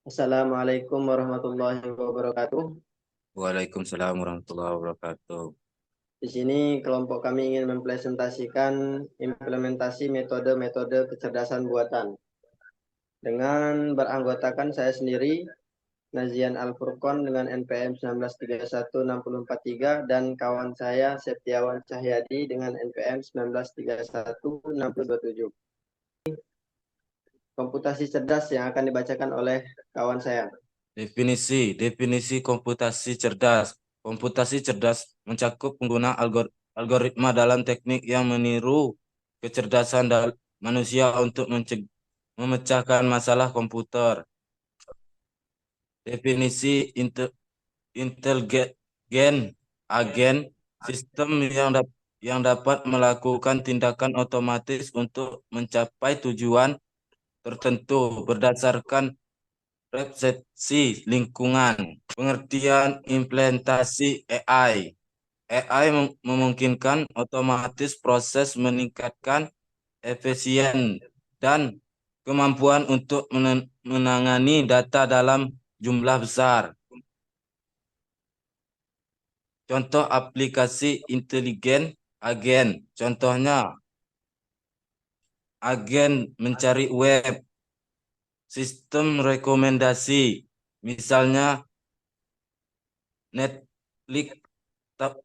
Assalamualaikum warahmatullahi wabarakatuh. Waalaikumsalam warahmatullahi wabarakatuh. Di sini kelompok kami ingin mempresentasikan implementasi metode-metode kecerdasan buatan dengan beranggotakan saya sendiri, Nazian Al-Furqon dengan NPM 1931643 dan kawan saya Septiawan Cahyadi dengan NPM 1931627. Komputasi cerdas yang akan dibacakan oleh kawan saya. Definisi komputasi cerdas. Komputasi cerdas mencakup penggunaan algoritma dalam teknik yang meniru kecerdasan manusia untuk memecahkan masalah komputer. Definisi inteligen agen sistem yang dapat melakukan tindakan otomatis untuk mencapai tujuan tertentu berdasarkan persepsi lingkungan. Pengertian implementasi AI. AI memungkinkan otomatis proses meningkatkan efisien dan kemampuan untuk menangani data dalam jumlah besar. Contoh aplikasi intelijen agen. Contohnya agen mencari web, sistem rekomendasi, misalnya Netflix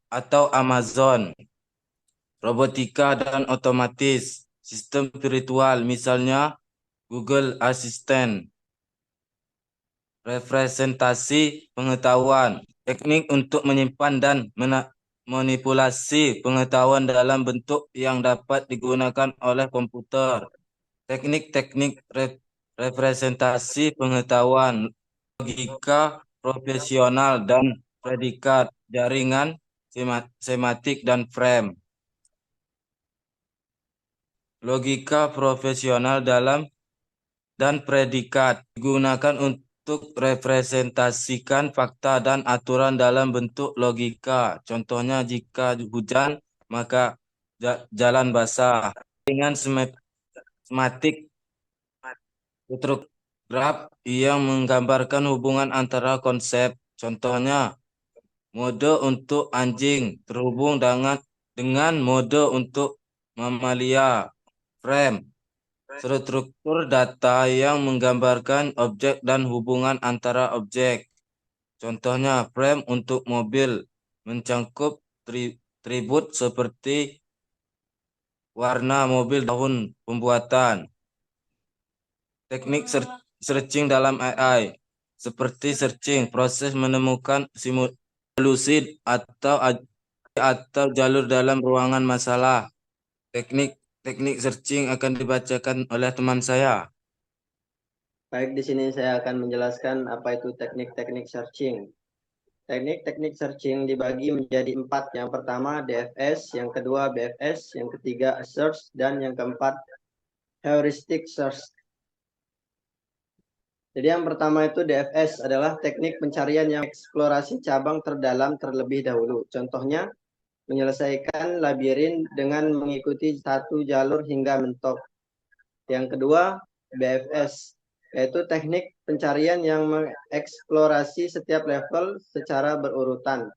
atau Amazon, robotika dan otomatis, sistem virtual, misalnya Google Assistant, representasi pengetahuan, teknik untuk menyimpan dan manipulasi pengetahuan dalam bentuk yang dapat digunakan oleh komputer. Teknik-teknik representasi pengetahuan, logika profesional dan predikat, jaringan sematik dan frame. Logika profesional dan predikat digunakan untuk representasikan fakta dan aturan dalam bentuk logika. Contohnya jika hujan, maka jalan basah. Dengan sematik graf yang menggambarkan hubungan antara konsep. Contohnya mode untuk anjing terhubung dengan mode untuk mamalia. Frame, struktur data yang menggambarkan objek dan hubungan antara objek. Contohnya frame untuk mobil mencakup atribut seperti warna mobil, tahun pembuatan. Teknik searching dalam AI seperti searching, proses menemukan solusi atau jalur dalam ruangan masalah. Teknik searching akan dibacakan oleh teman saya. Baik, di sini saya akan menjelaskan apa itu teknik-teknik searching. Teknik-teknik searching dibagi menjadi 4. Yang pertama DFS, yang kedua BFS, yang ketiga search, dan yang keempat heuristic search. Jadi yang pertama itu DFS adalah teknik pencarian yang eksplorasi cabang terdalam terlebih dahulu. Contohnya menyelesaikan labirin dengan mengikuti satu jalur hingga mentok. Yang kedua BFS, yaitu teknik pencarian yang mengeksplorasi setiap level secara berurutan.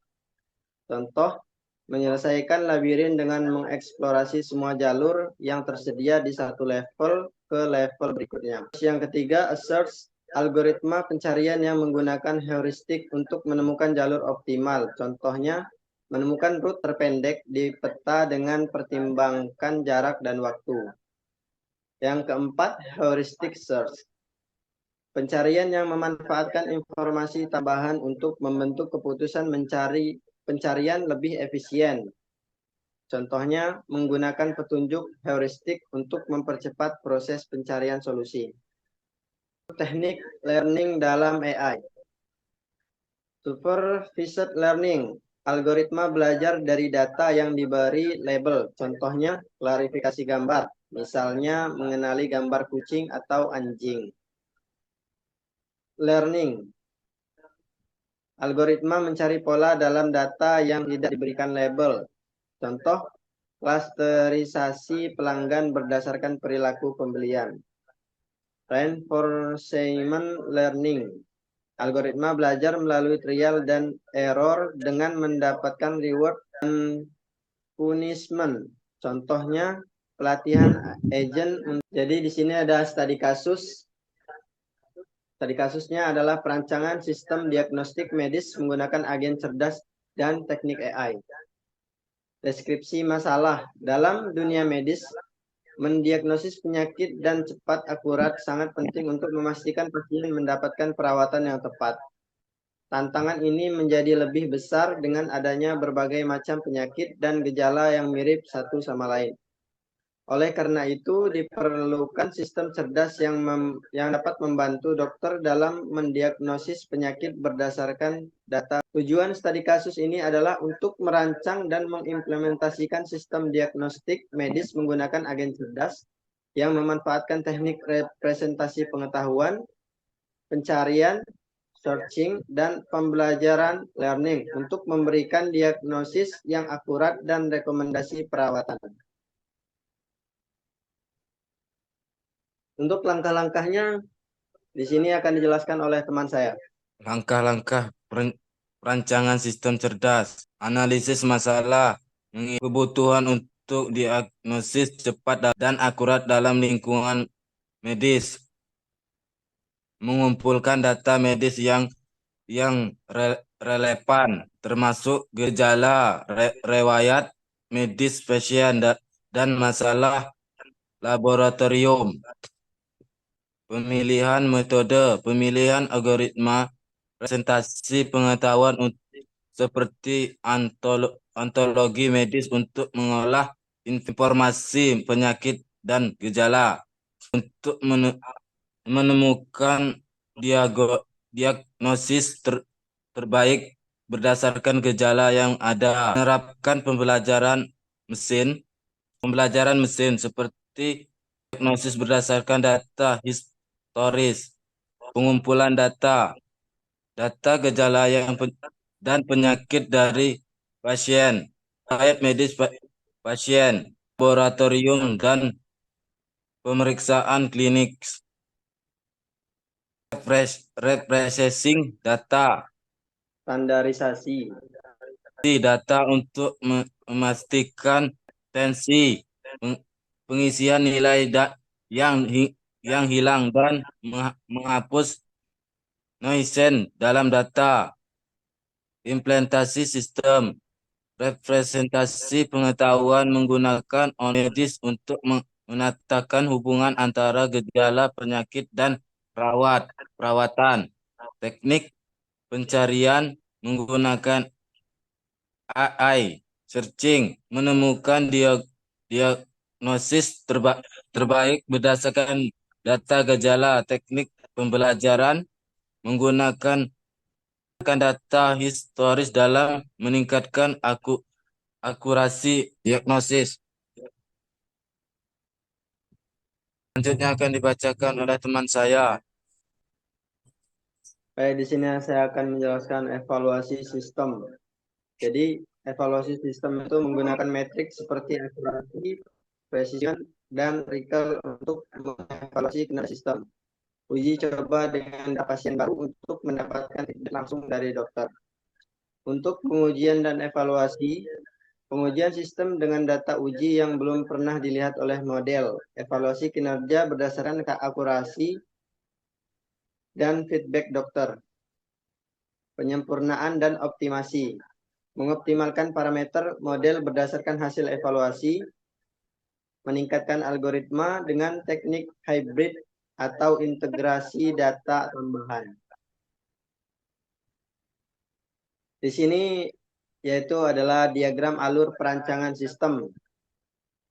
Contoh, menyelesaikan labirin dengan mengeksplorasi semua jalur yang tersedia di satu level ke level berikutnya. Yang ketiga, search, algoritma pencarian yang menggunakan heuristik untuk menemukan jalur optimal. Contohnya, menemukan rute terpendek di peta dengan pertimbangkan jarak dan waktu. Yang keempat, heuristic search. Pencarian yang memanfaatkan informasi tambahan untuk membentuk keputusan pencarian lebih efisien. Contohnya, menggunakan petunjuk heuristik untuk mempercepat proses pencarian solusi. Teknik learning dalam AI. Supervised learning, algoritma belajar dari data yang diberi label. Contohnya, klarifikasi gambar, misalnya mengenali gambar kucing atau anjing. Learning, algoritma mencari pola dalam data yang tidak diberikan label. Contoh, klasterisasi pelanggan berdasarkan perilaku pembelian. Reinforcement learning. Algoritma belajar melalui trial dan error dengan mendapatkan reward dan punishment. Contohnya pelatihan agent. Jadi di sini ada studi kasus. Studi kasusnya adalah perancangan sistem diagnostik medis menggunakan agen cerdas dan teknik AI. Deskripsi masalah. Dalam dunia medis, mendiagnosis penyakit dan cepat akurat sangat penting untuk memastikan pasien mendapatkan perawatan yang tepat. Tantangan ini menjadi lebih besar dengan adanya berbagai macam penyakit dan gejala yang mirip satu sama lain. Oleh karena itu, diperlukan sistem cerdas yang dapat membantu dokter dalam mendiagnosis penyakit berdasarkan data. Tujuan studi kasus ini adalah untuk merancang dan mengimplementasikan sistem diagnostik medis menggunakan agen cerdas yang memanfaatkan teknik representasi pengetahuan, pencarian, searching, dan pembelajaran learning untuk memberikan diagnosis yang akurat dan rekomendasi perawatan. Untuk langkah-langkahnya di sini akan dijelaskan oleh teman saya. Langkah-langkah perancangan sistem cerdas, analisis masalah, kebutuhan untuk diagnosis cepat dan akurat dalam lingkungan medis, mengumpulkan data medis yang relevan, termasuk gejala, riwayat medis pasien dan masalah laboratorium. Pemilihan metode, pemilihan algoritma, presentasi pengetahuan seperti ontologi medis untuk mengolah informasi penyakit dan gejala, untuk menemukan diagnosis terbaik berdasarkan gejala yang ada, menerapkan pembelajaran mesin seperti diagnosis berdasarkan data historis, pengumpulan data gejala dan penyakit dari pasien, riwayat medis pasien, laboratorium, dan pemeriksaan klinik. Reprocessing data, Standarisasi data untuk memastikan tensi, pengisian nilai yang hilang, dan menghapus noise dalam data. Implementasi sistem representasi pengetahuan menggunakan medis untuk menatakan hubungan antara gejala penyakit dan perawatan. Teknik pencarian menggunakan AI searching, menemukan diagnosis terbaik berdasarkan data gejala. Teknik pembelajaran menggunakan data historis dalam meningkatkan akurasi diagnosis. Selanjutnya akan dibacakan oleh teman saya. Baik, di sini saya akan menjelaskan evaluasi sistem. Jadi, evaluasi sistem itu menggunakan metrik seperti akurasi, precision, dan recall untuk mengevaluasi kinerja sistem. Uji coba dengan pasien baru untuk mendapatkan feedback langsung dari dokter. Untuk pengujian dan evaluasi, pengujian sistem dengan data uji yang belum pernah dilihat oleh model. Evaluasi kinerja berdasarkan akurasi dan feedback dokter. Penyempurnaan dan optimasi. Mengoptimalkan parameter model berdasarkan hasil evaluasi. Meningkatkan algoritma dengan teknik hybrid atau integrasi data tambahan. Di sini yaitu adalah diagram alur perancangan sistem.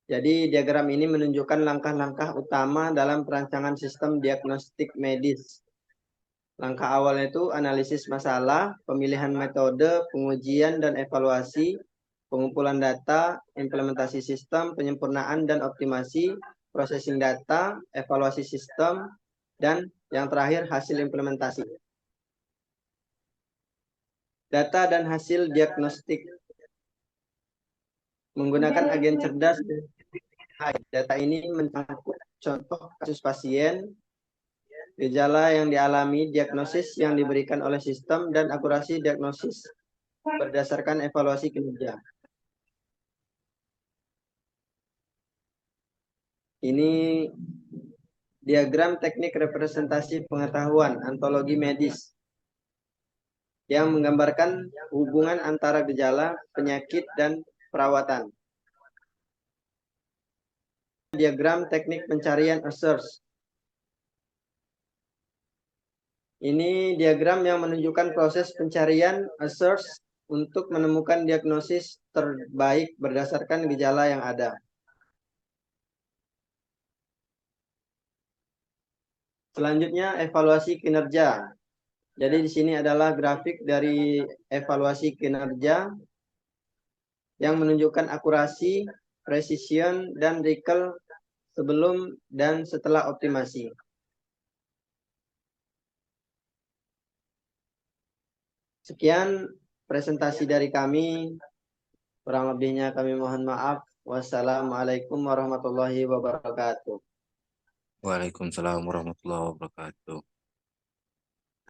Jadi diagram ini menunjukkan langkah-langkah utama dalam perancangan sistem diagnostik medis. Langkah awal itu analisis masalah, pemilihan metode, pengujian dan evaluasi, pengumpulan data, implementasi sistem, penyempurnaan dan optimasi, processing data, evaluasi sistem, dan yang terakhir hasil implementasi. Data dan hasil diagnostik. Menggunakan agen cerdas, data ini mencangkut contoh kasus pasien, gejala yang dialami, diagnosis yang diberikan oleh sistem, dan akurasi diagnosis berdasarkan evaluasi kinerja. Ini diagram teknik representasi pengetahuan antologi medis yang menggambarkan hubungan antara gejala, penyakit, dan perawatan. Diagram teknik pencarian ASERS. Ini diagram yang menunjukkan proses pencarian ASERS untuk menemukan diagnosis terbaik berdasarkan gejala yang ada. Selanjutnya, evaluasi kinerja. Jadi di sini adalah grafik dari evaluasi kinerja yang menunjukkan akurasi, precision, dan recall sebelum dan setelah optimasi. Sekian presentasi dari kami. Kurang lebihnya kami mohon maaf. Wassalamualaikum warahmatullahi wabarakatuh. Waalaikumsalam warahmatullahi wabarakatuh.